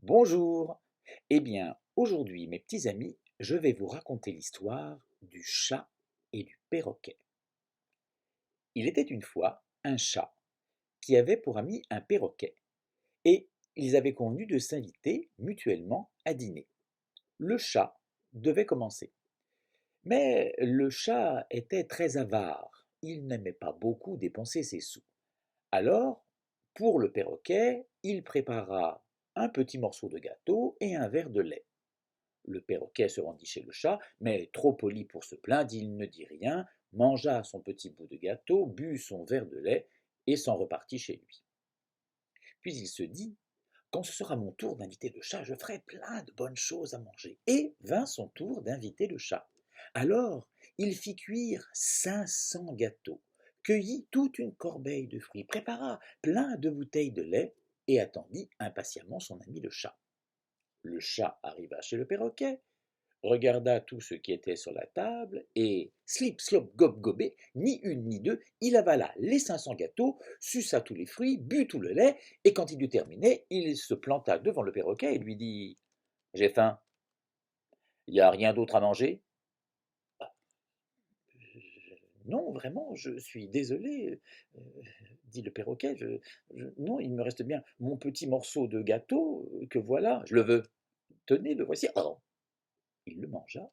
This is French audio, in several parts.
Bonjour. Eh bien, aujourd'hui, mes petits amis, je vais vous raconter l'histoire du chat et du perroquet. Il était une fois un chat qui avait pour ami un perroquet, et ils avaient convenu de s'inviter mutuellement à dîner. Le chat devait commencer. Mais le chat était très avare, il n'aimait pas beaucoup dépenser ses sous. Alors, pour le perroquet, il prépara un petit morceau de gâteau et un verre de lait. Le perroquet se rendit chez le chat, mais trop poli pour se plaindre, il ne dit rien, mangea son petit bout de gâteau, but son verre de lait et s'en repartit chez lui. Puis il se dit, quand ce sera mon tour d'inviter le chat, je ferai plein de bonnes choses à manger. Et vint son tour d'inviter le chat. Alors, il fit cuire 500 gâteaux, cueillit toute une corbeille de fruits, prépara plein de bouteilles de lait et attendit impatiemment son ami le chat. Le chat arriva chez le perroquet, regarda tout ce qui était sur la table, et slip, slop, gob, gobé, ni une ni deux, il avala les 500 gâteaux, suça tous les fruits, but tout le lait, et quand il eut terminé, il se planta devant le perroquet et lui dit: J'ai faim, il n'y a rien d'autre à manger? Non, vraiment, je suis désolé, euh, dit le perroquet, non, il me reste bien mon petit morceau de gâteau, que voilà, je le veux, tenez, le voici. Oh, il le mangea.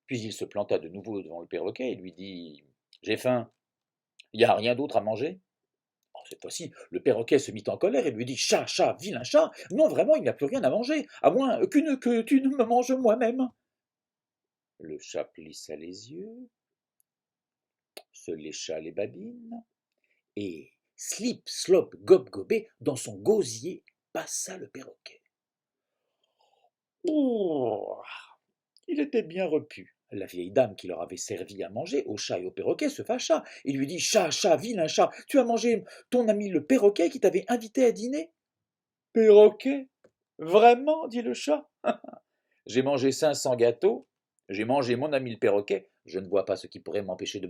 Puis il se planta de nouveau devant le perroquet et lui dit: J'ai faim, il n'y a rien d'autre à manger? Cette fois-ci, le perroquet se mit en colère et lui dit: Chat, chat, vilain chat, non, vraiment, il n'y a plus rien à manger, à moins que tu ne me manges moi-même. Le chat plissa les yeux, se lécha les babines, et slip, slop, gob, gobé, dans son gosier, passa le perroquet. Oh, il était bien repu. La vieille dame qui leur avait servi à manger au chat et au perroquet se fâcha et lui dit: Chat, chat, vilain chat, tu as mangé ton ami le perroquet qui t'avait invité à dîner? Perroquet? Vraiment? Dit le chat. J'ai mangé 500 gâteaux, j'ai mangé mon ami le perroquet, je ne vois pas ce qui pourrait m'empêcher de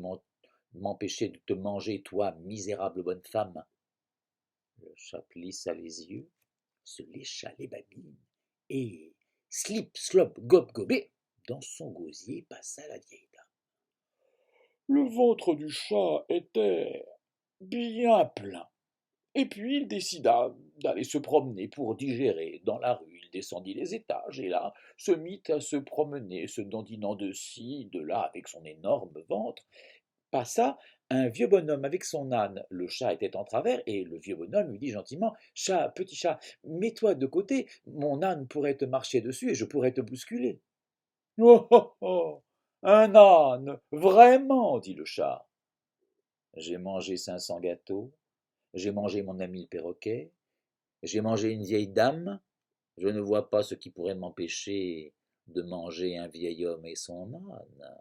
te manger, toi, misérable bonne femme. Le chat plissa les yeux, se lécha les babines, et slip, slop, gob, gobé, dans son gosier passa la vieille dame. Le ventre du chat était bien plein. Et puis il décida d'aller se promener pour digérer. Dans la rue, il descendit les étages et là se mit à se promener, se dandinant de ci, de là avec son énorme ventre. Passa un vieux bonhomme avec son âne. Le chat était en travers et le vieux bonhomme lui dit gentiment: Chat, petit chat, mets-toi de côté, mon âne pourrait te marcher dessus et je pourrais te bousculer. Oh oh oh, un âne, vraiment, dit le chat. J'ai mangé 500 gâteaux, j'ai mangé mon ami le perroquet, j'ai mangé une vieille dame, je ne vois pas ce qui pourrait m'empêcher de manger un vieil homme et son âne.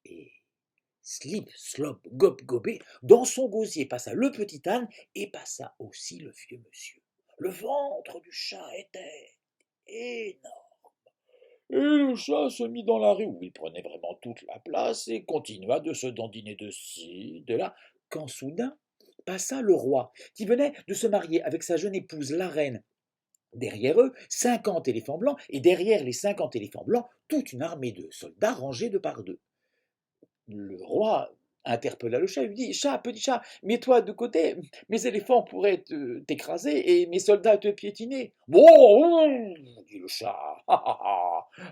Et slip, slop, gob, gobé, dans son gosier passa le petit âne et passa aussi le vieux monsieur. Le ventre du chat était énorme. Et le chat se mit dans la rue où il prenait vraiment toute la place et continua de se dandiner de ci, de là, quand soudain passa le roi, qui venait de se marier avec sa jeune épouse, la reine. Derrière eux, 50 éléphants blancs, et derrière les 50 éléphants blancs, toute une armée de soldats rangés de par deux. Le roi interpella le chat et lui dit: Chat, petit chat, mets-toi de côté, mes éléphants pourraient t'écraser et mes soldats te piétiner. Bon, dit le chat,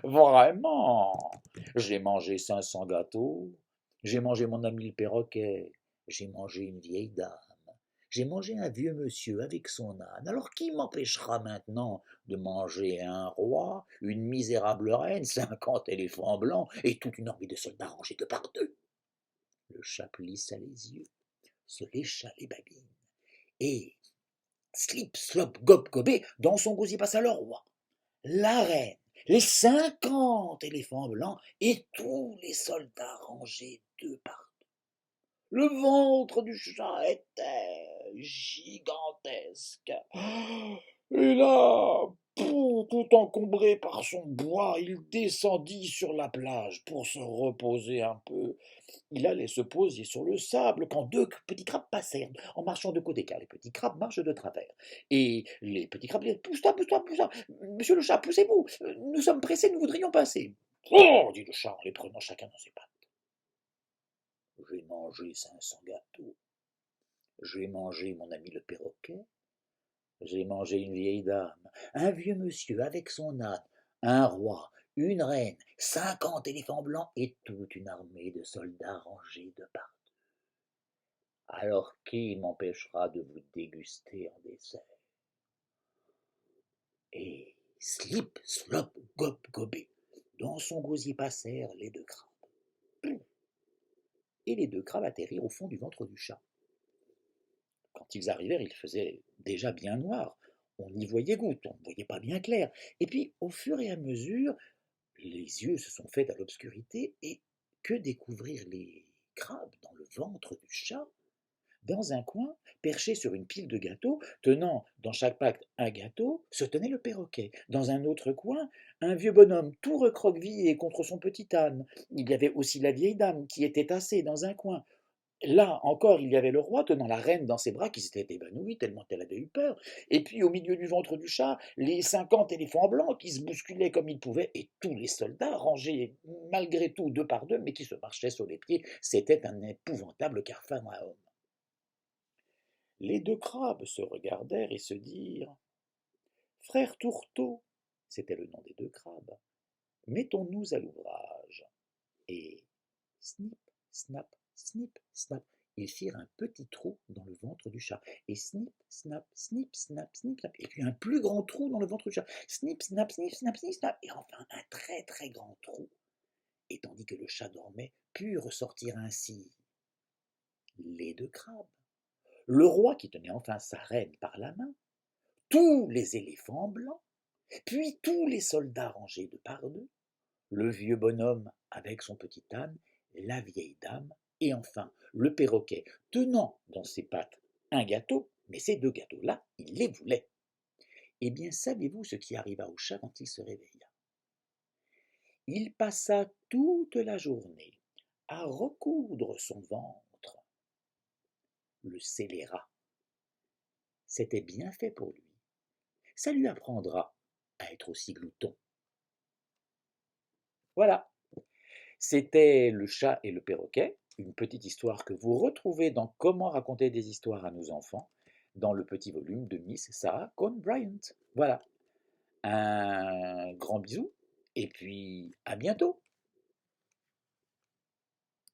vraiment, j'ai mangé 500 gâteaux, j'ai mangé mon ami le perroquet, j'ai mangé une vieille dame. J'ai mangé un vieux monsieur avec son âne. Alors qui m'empêchera maintenant de manger un roi, une misérable reine, 50 éléphants blancs et toute une armée de soldats rangés de par deux? Le chat plissa les yeux, se lécha les babines, et slip, slop, gob, gobé, dans son gosier passa le roi, la reine, les 50 éléphants blancs et tous les soldats rangés deux par deux. Le ventre du chat était gigantesque. Et là, tout encombré par son bois, il descendit sur la plage pour se reposer un peu. Il allait se poser sur le sable quand deux petits crabes passèrent en marchant de côté, car les petits crabes marchent de travers. Et les petits crabes disaient: Pousse-toi, pousse-toi, pousse-toi, monsieur le chat, poussez-vous, nous sommes pressés, nous voudrions passer. Oh, dit le chat en les prenant chacun dans ses pattes. J'ai mangé 500 gâteaux, j'ai mangé mon ami le perroquet, j'ai mangé une vieille dame, un vieux monsieur avec son âne, un roi, une reine, 50 éléphants blancs et toute une armée de soldats rangés de part. Alors qui m'empêchera de vous déguster en dessert? Et slip, slop, gop, gobé, dans son gosier passèrent les deux crabes. Et les deux crabes atterrirent au fond du ventre du chat. Quand ils arrivèrent, il faisait déjà bien noir. On y voyait goutte, on ne voyait pas bien clair. Et puis, au fur et à mesure, les yeux se sont faits à l'obscurité, et que découvrirent les crabes dans le ventre du chat? Dans un coin, perché sur une pile de gâteaux, tenant dans chaque patte un gâteau, se tenait le perroquet. Dans un autre coin, un vieux bonhomme tout recroquevillé contre son petit âne. Il y avait aussi la vieille dame qui était tassée dans un coin. Là encore, il y avait le roi tenant la reine dans ses bras qui s'était évanoui tellement elle avait eu peur. Et puis au milieu du ventre du chat, les 50 éléphants blancs qui se bousculaient comme ils pouvaient, et tous les soldats rangés malgré tout deux par deux, mais qui se marchaient sur les pieds. C'était un épouvantable capharnaüm. Les deux crabes se regardèrent et se dirent: Frère Tourteau, c'était le nom des deux crabes, mettons-nous à l'ouvrage. Et snip, snap, snip, snap, ils firent un petit trou dans le ventre du chat. Et snip, snap, snip, snap, snip, snap. Et puis un plus grand trou dans le ventre du chat. Snip, snap, snip, snap, snip, snap. Et enfin un très très grand trou. Et tandis que le chat dormait, purent ressortir ainsi les deux crabes, le roi qui tenait enfin sa reine par la main, tous les éléphants blancs, puis tous les soldats rangés de par deux, le vieux bonhomme avec son petit âne, la vieille dame, et enfin le perroquet, tenant dans ses pattes un gâteau, mais ces deux gâteaux-là, il les voulait. Eh bien, savez-vous ce qui arriva au chat quand il se réveilla? Il passa toute la journée à recoudre son ventre. Le scélérat, c'était bien fait pour lui. Ça lui apprendra à être aussi glouton. Voilà. C'était Le chat et le perroquet, une petite histoire que vous retrouvez dans Comment raconter des histoires à nos enfants, dans le petit volume de Miss Sarah Cohn Bryant. Voilà. Un grand bisou, et puis à bientôt.